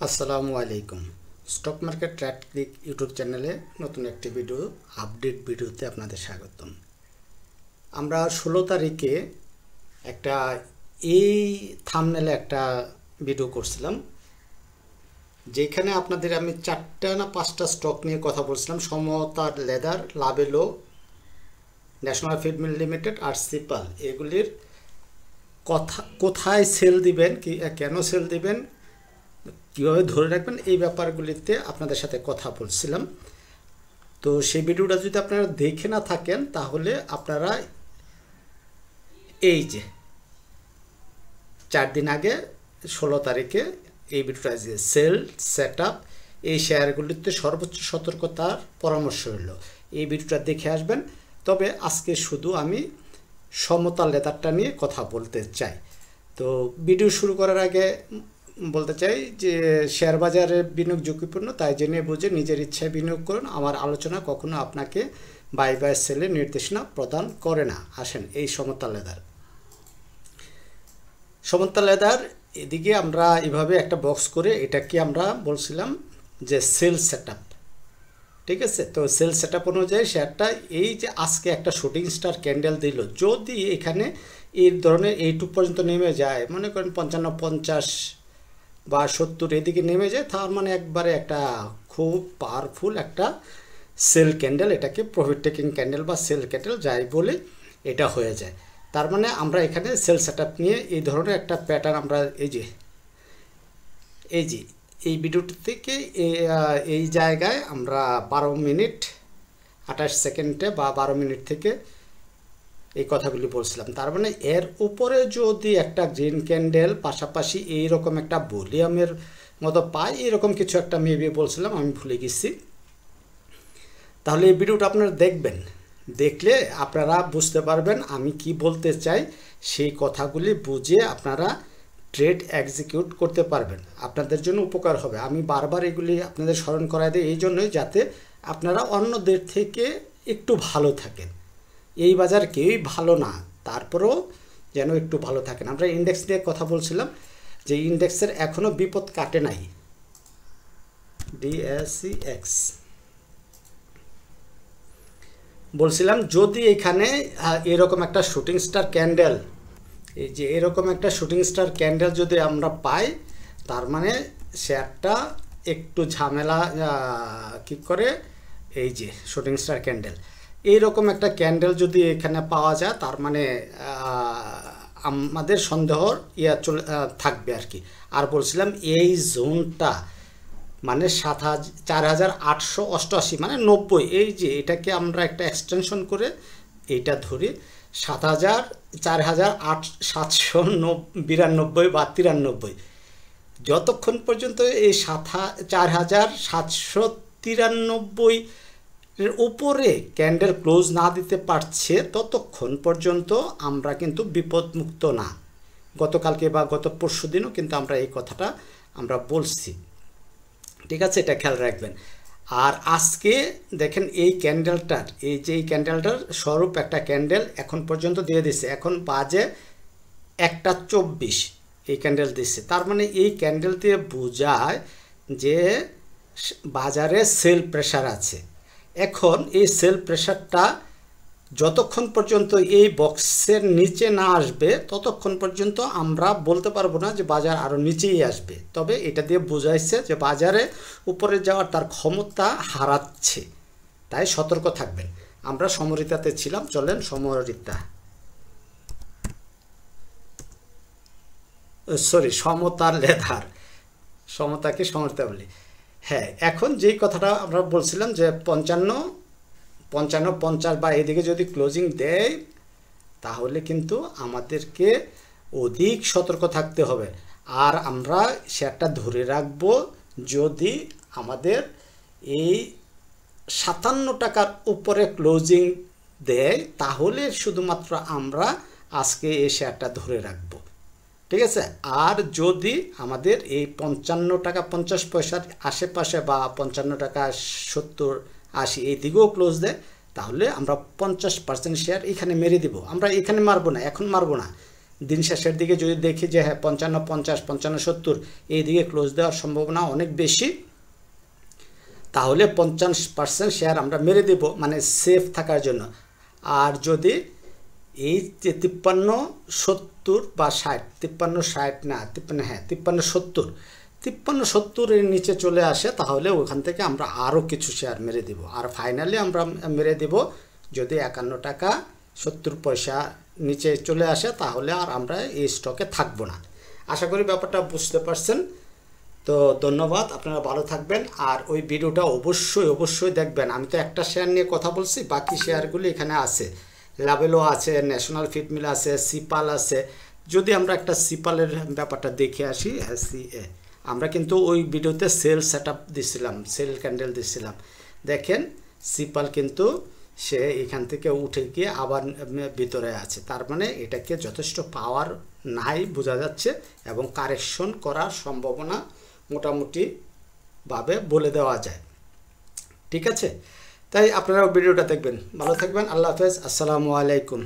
আসসালামু আলাইকুম। Stock market trade click YouTube চ্যানেলে নতুন একটি ভিডিও আপডেট ভিডিওতে আপনাদের স্বাগতম। আমরা 16 তারিখে একটা এই থাম্বনেলে একটা ভিডিও করছিলাম, যেখানে আপনাদের আমি 4টা না 5টা স্টক নিয়ে কথা বলছিলাম। সমতা লেদার, লাবেলো, ন্যাশনাল ফিড মিল লিমিটেড আর সিপাল, এগুলির কোথায় সেল দিবেন, কেন সেল দিবেন, কীভাবে ধরে রাখবেন, এই ব্যাপারগুলিতে আপনাদের সাথে কথা বলছিলাম। তো সেই ভিডিওটা যদি আপনারা দেখে না থাকেন তাহলে আপনারা এই যে 4 দিন আগে 16 তারিখে এই ভিডিওটা যে সেল সেট আপ, এই শেয়ারগুলিতে সর্বোচ্চ সতর্কতার পরামর্শ হইল, এই ভিডিওটা দেখে আসবেন। তবে আজকে শুধু আমি সমতা লেদারটা নিয়ে কথা বলতে চাই। তো ভিডিও শুরু করার আগে বলতে চাই যে শেয়ার বাজারে বিনিয়োগ ঝুঁকিপূর্ণ, তাই জেনে বুঝে নিজের ইচ্ছায় বিনিয়োগ করুন। আমার আলোচনা কখনো আপনাকে বাই সেলের নির্দেশনা প্রদান করে না। আসেন এই সমতা লেদার এদিকে আমরা এভাবে একটা বক্স করে এটাকে আমরা বলছিলাম যে সেল সেট আপ, ঠিক আছে। তো সেল সেট আপ অনুযায়ী শেয়ারটা এই যে আজকে একটা শুটিং স্টার ক্যান্ডেল দিল, যদি এখানে এই ধরনের এইটুক পর্যন্ত নেমে যায়, মনে করেন 55, 50 বা 70 এদিকে নেমে যায়, তার মানে একবারে একটা খুব পাওয়ারফুল একটা সেল ক্যান্ডেল, এটাকে প্রফিট টেকিং ক্যান্ডেল বা সেল ক্যান্ডেল যাই বলে এটা হয়ে যায়। তার মানে আমরা এখানে সেল সেট আপ নিয়ে এই ধরনের একটা প্যাটার্ন আমরা এই ভিডিওটি থেকে এই জায়গায় আমরা 12 মিনিট 28 সেকেন্ডে বা 12 মিনিট থেকে এই কথাগুলি বলছিলাম। তার মানে এর উপরে যদি একটা গ্রিন ক্যান্ডেল পাশাপাশি এইরকম একটা ভলিউমের মতো পাই, এরকম কিছু একটা মেবি বলছিলাম, আমি ভুলে গেছি। তাহলে এই ভিডিওটা আপনারা দেখবেন, দেখলে আপনারা বুঝতে পারবেন আমি কি বলতে চাই, সেই কথাগুলি বুঝে আপনারা ট্রেড এক্সিকিউট করতে পারবেন, আপনাদের জন্য উপকার হবে। আমি বারবার এগুলি আপনাদের স্মরণ করাই দিই এই জন্যই, যাতে আপনারা অন্যদের থেকে একটু ভালো থাকেন। এই বাজার কেউই ভালো না, তারপরেও যেন একটু ভালো থাকেন। আমরা ইন্ডেক্স নিয়ে কথা বলছিলাম যে ইন্ডেক্সের এখনও বিপদ কাটে নাই। DACX বলছিলাম, যদি এখানে এরকম একটা শুটিং স্টার ক্যান্ডেল, এই যে এরকম একটা শুটিং স্টার ক্যান্ডেল যদি আমরা পাই, তার মানে শেয়ারটা একটু ঝামেলা কি করে, এই যে শুটিং স্টার ক্যান্ডেল, এইরকম একটা ক্যান্ডেল যদি এখানে পাওয়া যায়, তার মানে আমাদের সন্দেহর চলে থাকবে আর কি। আর বলছিলাম এই জোনটা মানে 4888 মানে 90, এই যে এটাকে আমরা একটা এক্সটেনশন করে এইটা ধরি 4792 বা 93, যতক্ষণ পর্যন্ত এই 4793 এর উপরে ক্যান্ডেল ক্লোজ না দিতে পারছে, ততক্ষণ পর্যন্ত আমরা কিন্তু বিপদমুক্ত না। গতকালকে বা গত পরশু দিনও কিন্তু আমরা এই কথাটা আমরা বলছি, ঠিক আছে, এটা খেয়াল রাখবেন। আর আজকে দেখেন এই ক্যান্ডেলটার, এই যে এই ক্যান্ডেলটার স্বরূপ একটা ক্যান্ডেল এখন পর্যন্ত দিয়ে দিচ্ছে, এখন বাজে 1:24 এই ক্যান্ডেল দিচ্ছে। তার মানে এই ক্যান্ডেল দিয়ে বোঝায় যে বাজারে সেল প্রেশার আছে। এখন এই সেল প্রেশারটা যতক্ষণ পর্যন্ত এই বক্সের নিচে না আসবে, ততক্ষণ পর্যন্ত আমরা বলতে পারবো না যে বাজার আরও নিচেই আসবে। তবে এটা দিয়ে বোঝাইছে যে বাজারে উপরে যাওয়ার তার ক্ষমতা হারাচ্ছে, তাই সতর্ক থাকবেন। আমরা সমরিতাতে ছিলাম, চলেন সমতার লেদার, সমতাকে সমরিতা বলি। হ্যাঁ, এখন যেই কথাটা আমরা বলছিলাম যে 55, 50 বা এদিকে যদি ক্লোজিং দেয়, তাহলে কিন্তু আমাদেরকে অধিক সতর্ক থাকতে হবে। আর আমরা শেয়ারটা ধরে রাখব যদি আমাদের এই 57 টাকার উপরে ক্লোজিং দেয়, তাহলে শুধুমাত্র আমরা আজকে এই শেয়ারটা ধরে রাখব, ঠিক আছে। আর যদি আমাদের এই 55 টাকা 50 পয়সার আশেপাশে বা 55 টাকা 70, 80 এই দিকেও ক্লোজ দেয়, তাহলে আমরা 50% শেয়ার এখানে মেরে দিব। আমরা এখানে মারবো না, এখন মারবো না, দিন শেষের দিকে যদি দেখি যে হ্যাঁ 55, 50, 55, 70 এই দিকে ক্লোজ দেওয়ার সম্ভাবনা অনেক বেশি, তাহলে 50% শেয়ার আমরা মেরে দেব, মানে সেফ থাকার জন্য। আর যদি এই যে 53, 70 বা 60, 53, 60 না 53, হ্যাঁ 53, 70, 53, 70 এর নিচে চলে আসে, তাহলে ওখান থেকে আমরা আরও কিছু শেয়ার মেরে দেব। আর ফাইনালি আমরা মেরে দেব যদি 51 টাকা 70 পয়সা নিচে চলে আসে, তাহলে আর আমরা এই স্টকে থাকবো না। আশা করি ব্যাপারটা বুঝতে পারছেন। তো ধন্যবাদ, আপনারা ভালো থাকবেন। আর ওই ভিডিওটা অবশ্যই দেখবেন। আমি তো একটা শেয়ার নিয়ে কথা বলছি, বাকি শেয়ারগুলি এখানে আছে, লাভেলও আছে, ন্যাশনাল ফিড মিল আছে, সিপাল আছে। যদি আমরা একটা সিপালের ব্যাপারটা দেখে আসি, SCA, আমরা কিন্তু ওই ভিডিওতে সেল সেট আপ দিছিলাম, সেল ক্যান্ডেল দিছিলাম। দেখেন সিপাল কিন্তু সে এখান থেকে উঠে গিয়ে আবার ভিতরে আছে, তার মানে এটাকে যথেষ্ট পাওয়ার নাই বোঝা যাচ্ছে, এবং কারেকশন করার সম্ভাবনা মোটামুটিভাবে বলে দেওয়া যায়। ঠিক আছে, তাই আপনারা ভিডিওটা দেখবেন। ভালো থাকবেন, আল্লাহ হাফেজ, আসসালামু আলাইকুম।